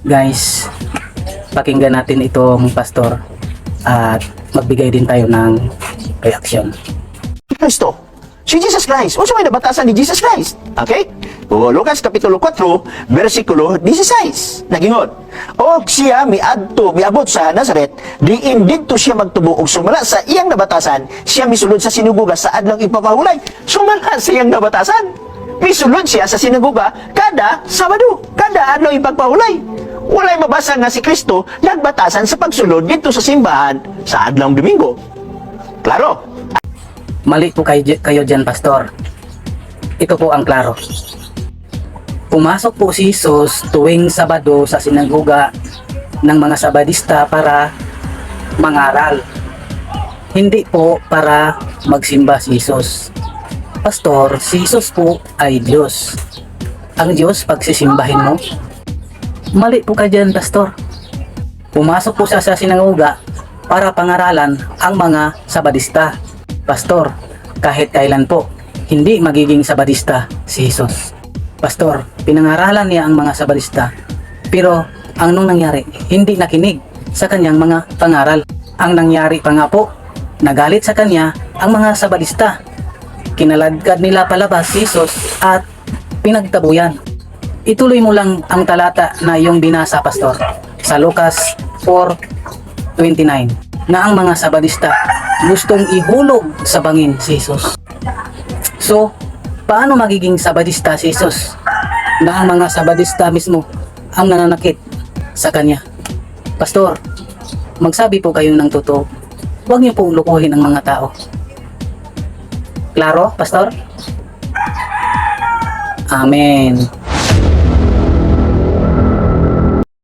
Guys, pakinggan natin itong pastor at magbigay din tayo ng reaction. Kristo. Si Jesus Christ. Unsa may nabatasan ni Jesus Christ? Okay? O Lucas Kapitulo 4, versikulo 16. Nagingon, o siya miabot sa Nazaret, diin didto siya magtubo og sumala sa iyang nabatasan, siya misulod sa sinagoga sa adlong ipapahulay. Sumala sa iyang nabatasan. Misulod siya sa sinagoga kada Sabado, kada adlaw ipagpahulay. Walay mabasa nga si Kristo nagbatasan sa pagsulod dito sa simbahan sa adlong Domingo. Klaro? Mali po kayo dyan, pastor. Ito po ang klaro. Pumasok po si Jesus tuwing Sabado sa sinagoga ng mga Sabadista para mangaral. Hindi po para magsimba si Jesus. Pastor, si Jesus po ay Diyos. Ang Diyos pagsisimbahin mo? Mali po kayo dyan, pastor. Pumasok po siya sa sinagoga para pangaralan ang mga Sabadista. Pastor, kahit kailan po, hindi magiging Sabadista si Jesus. Pastor, pinangaralan niya ang mga Sabadista, pero ang nung nangyari, hindi nakinig sa kanyang mga pangaral. Ang nangyari pa nga po, nagalit sa kanya ang mga Sabadista. Kinaladkad nila palabas si Jesus at pinagtabuyan. Ituloy mo lang ang talata na iyong binasa, pastor, sa Lucas 4:29, na ang mga Sabadista gustong ihulog sa bangin si Jesus. So, paano magiging Sabadista si Jesus na ang mga Sabadista mismo ang nananakit sa kanya? Pastor, magsabi po kayo ng totoo. Huwag niyo pong lukuhin ang mga tao. Klaro, pastor? Amen.